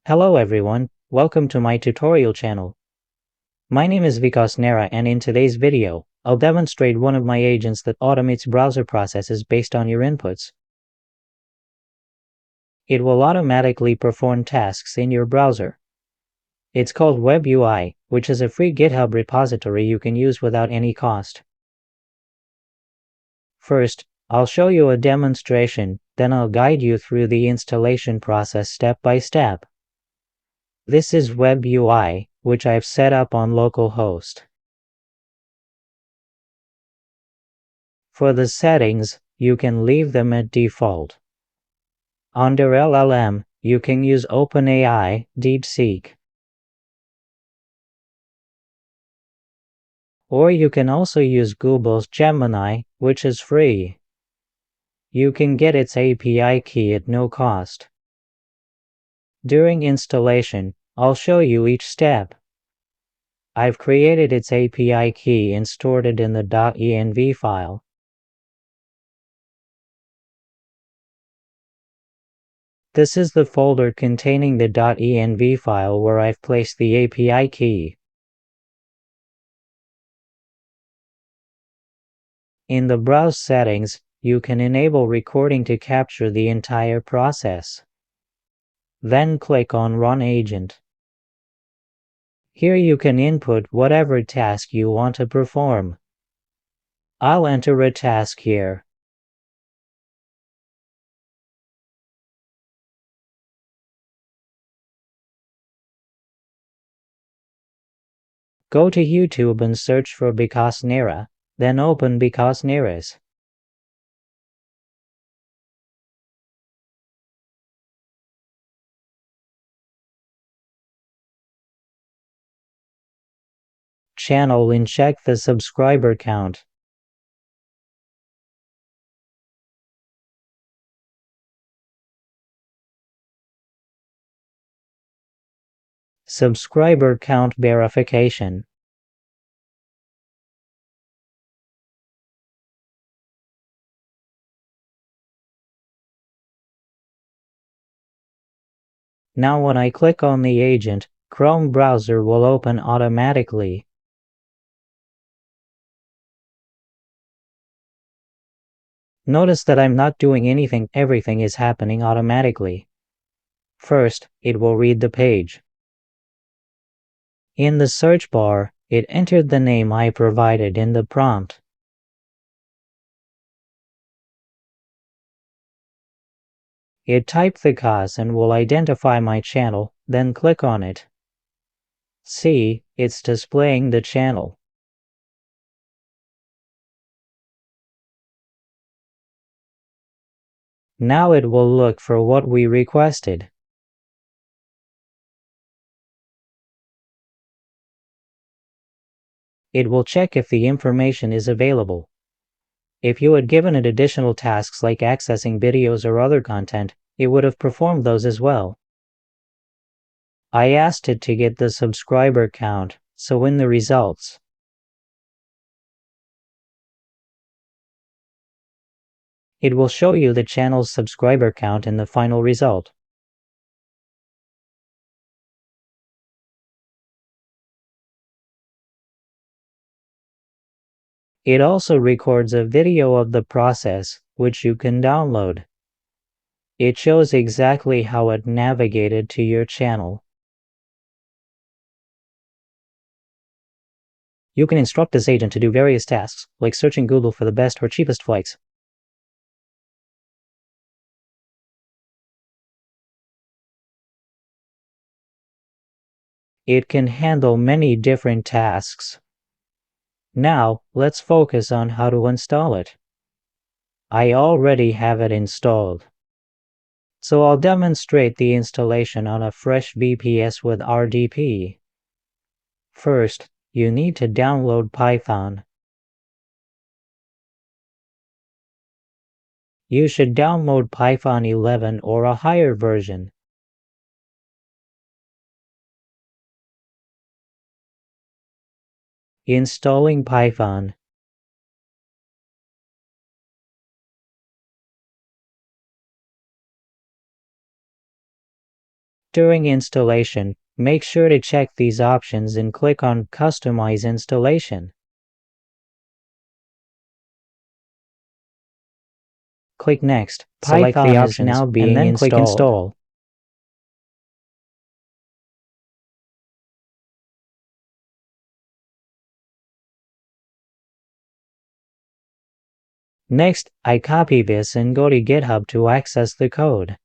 Hello everyone, welcome to my tutorial channel. My name is Vikas Nera, and in today's video, I'll demonstrate one of my agents that automates browser processes based on your inputs. It will automatically perform tasks in your browser. It's called WebUI, which is a free GitHub repository you can use without any cost. First, I'll show you a demonstration, then I'll guide you through the installation process step by step. This is WebUI, which I've set up on localhost. For the settings, you can leave them at default. Under LLM, you can use OpenAI, DeepSeek. Or you can also use Google's Gemini, which is free. You can get its API key at no cost. During installation, I'll show you each step. I've created its API key and stored it in the .env file. This is the folder containing the .env file where I've placed the API key. In the Browse settings, you can enable recording to capture the entire process. Then click on Run Agent. Here you can input whatever task you want to perform. I'll enter a task here. Go to YouTube and search for Vikas Nera, then open Vikas Nera's. Channel and check the subscriber count. Subscriber count verification. Now when I click on the agent, Chrome browser will open automatically. Notice that I'm not doing anything, everything is happening automatically. First, it will read the page. In the search bar, it entered the name I provided in the prompt. It typed the cause and will identify my channel, then click on it. See, it's displaying the channel. Now it will look for what we requested. It will check if the information is available. If you had given it additional tasks like accessing videos or other content, it would have performed those as well. I asked it to get the subscriber count, so in the results, it will show you the channel's subscriber count in the final result. It also records a video of the process, which you can download. It shows exactly how it navigated to your channel. You can instruct this agent to do various tasks, like searching Google for the best or cheapest flights. It can handle many different tasks. Now, let's focus on how to install it. I already have it installed. So I'll demonstrate the installation on a fresh VPS with RDP. First, you need to download Python. You should download Python 11 or a higher version. Installing Python. During installation, make sure to check these options and click on Customize Installation. Click Next, select the options, and then click Install. Next, I copy this and go to GitHub to access the code.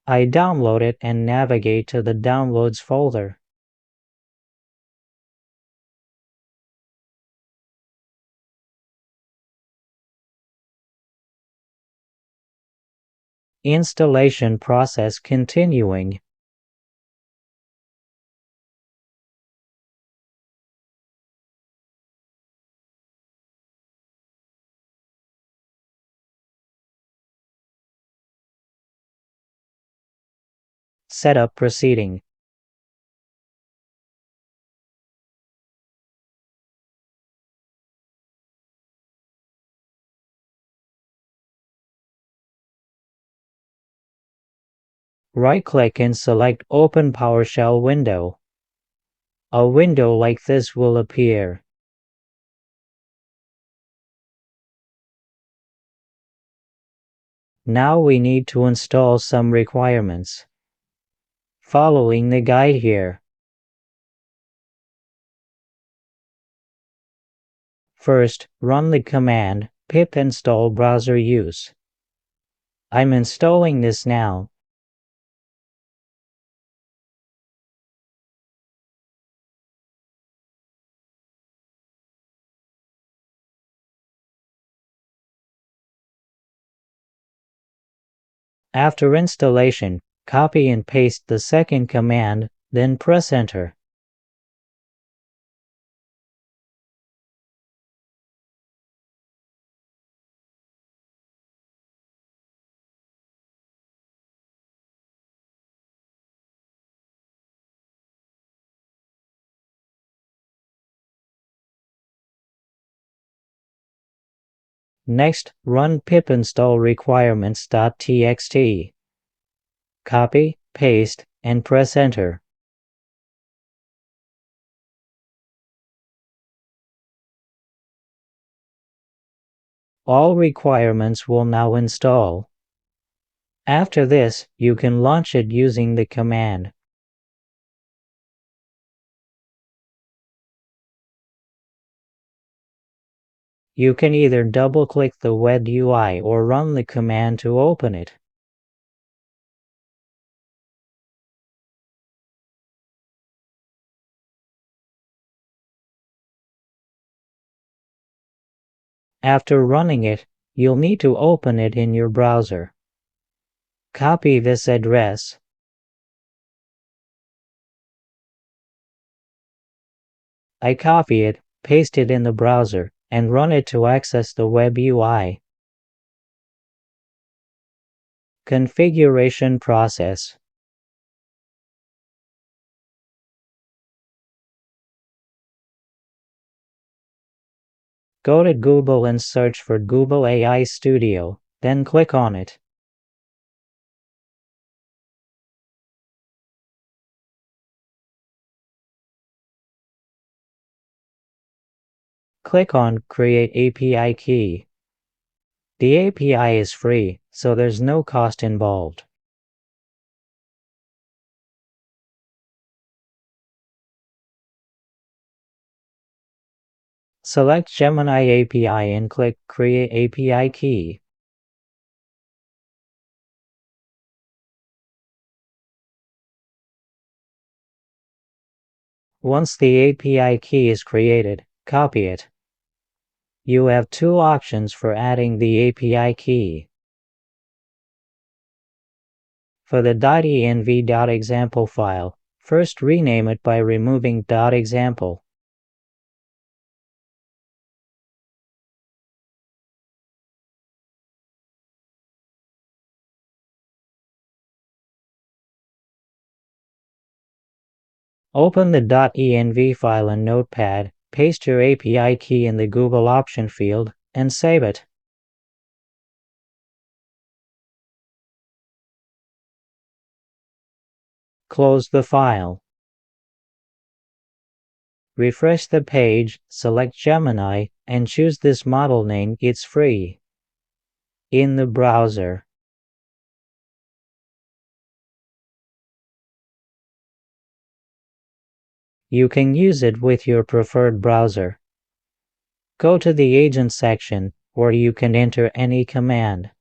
I download it and navigate to the Downloads folder. Installation process continuing. Setup proceeding. Right-click and select Open PowerShell window. A window like this will appear. Now we need to install some requirements. Following the guide here. First, run the command pip install browser use. I'm installing this now. After installation, copy and paste the second command, then press Enter. Next, run pip install requirements.txt. Copy, paste, and press Enter. All requirements will now install. After this, you can launch it using the command. You can either double-click the web UI or run the command to open it. After running it, you'll need to open it in your browser. Copy this address. I copy it, paste it in the browser, and run it to access the web UI. Configuration process. Go to Google and search for Google AI Studio, then click on it. Click on Create API Key. The API is free, so there's no cost involved. Select Gemini API and click Create API Key. Once the API key is created, copy it. You have two options for adding the API key. For the .env.example file, first rename it by removing .example. Open the .env file in Notepad, paste your API key in the Google option field, and save it. Close the file. Refresh the page, select Gemini, and choose this model name. It's free. In the browser. You can use it with your preferred browser. Go to the Agent section, where you can enter any command.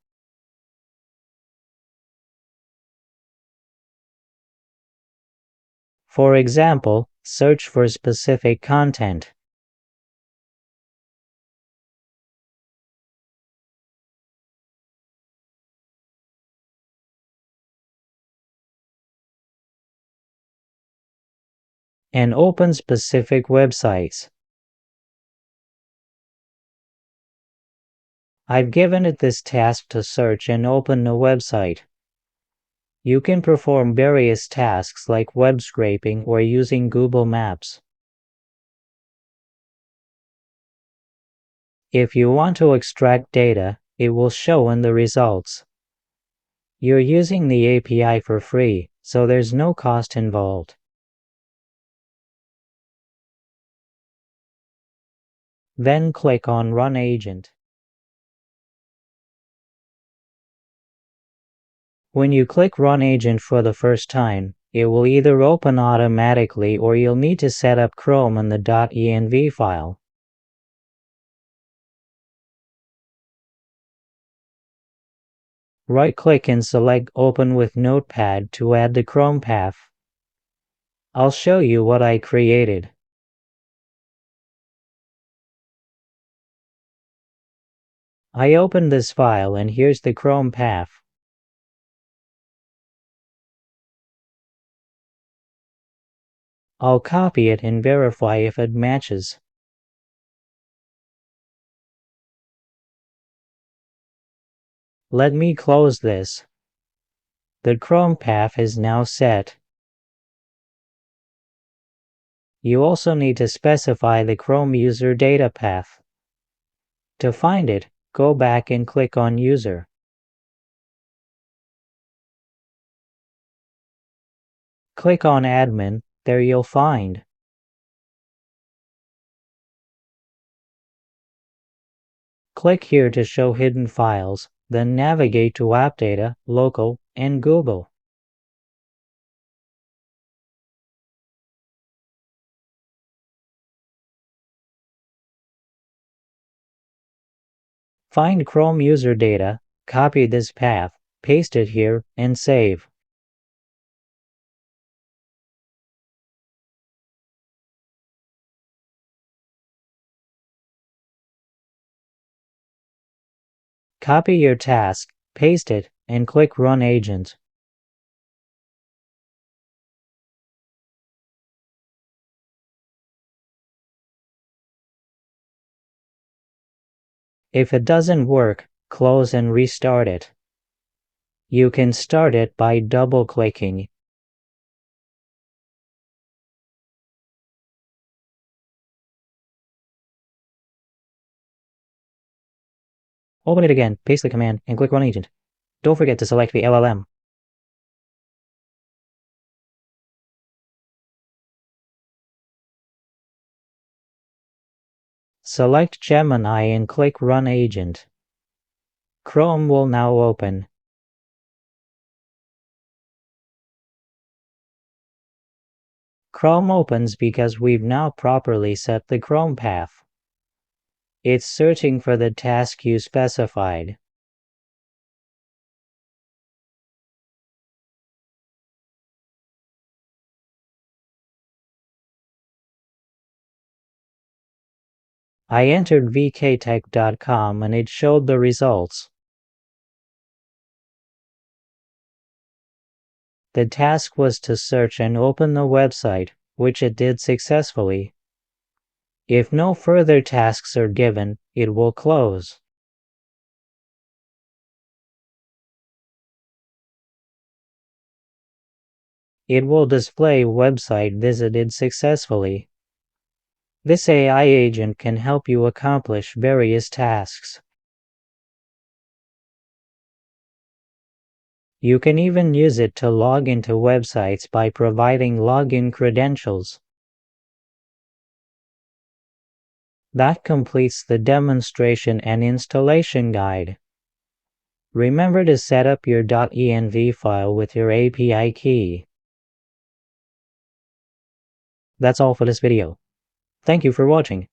For example, search for specific content. And open specific websites. I've given it this task to search and open a website. You can perform various tasks like web scraping or using Google Maps. If you want to extract data, it will show in the results. You're using the API for free, so there's no cost involved. Then click on Run Agent. When you click Run Agent for the first time, it will either open automatically or you'll need to set up Chrome in the .env file. Right-click and select Open with Notepad to add the Chrome path. I'll show you what I created. I opened this file and here's the Chrome path. I'll copy it and verify if it matches. Let me close this. The Chrome path is now set. You also need to specify the Chrome user data path. To find it, go back and click on User. Click on Admin, there you'll find. Click here to show hidden files, then navigate to App Data, Local, and Google. Find Chrome user data, copy this path, paste it here, and save. Copy your task, paste it, and click Run Agent. If it doesn't work, close and restart it. You can start it by double-clicking. Open it again, paste the command, and click Run Agent. Don't forget to select the LLM. Select Gemini and click Run Agent. Chrome will now open. Chrome opens because we've now properly set the Chrome path. It's searching for the task you specified. I entered vktech.com and it showed the results. The task was to search and open the website, which it did successfully. If no further tasks are given, it will close. It will display website visited successfully. This AI agent can help you accomplish various tasks. You can even use it to log into websites by providing login credentials. That completes the demonstration and installation guide. Remember to set up your .env file with your API key. That's all for this video. Thank you for watching.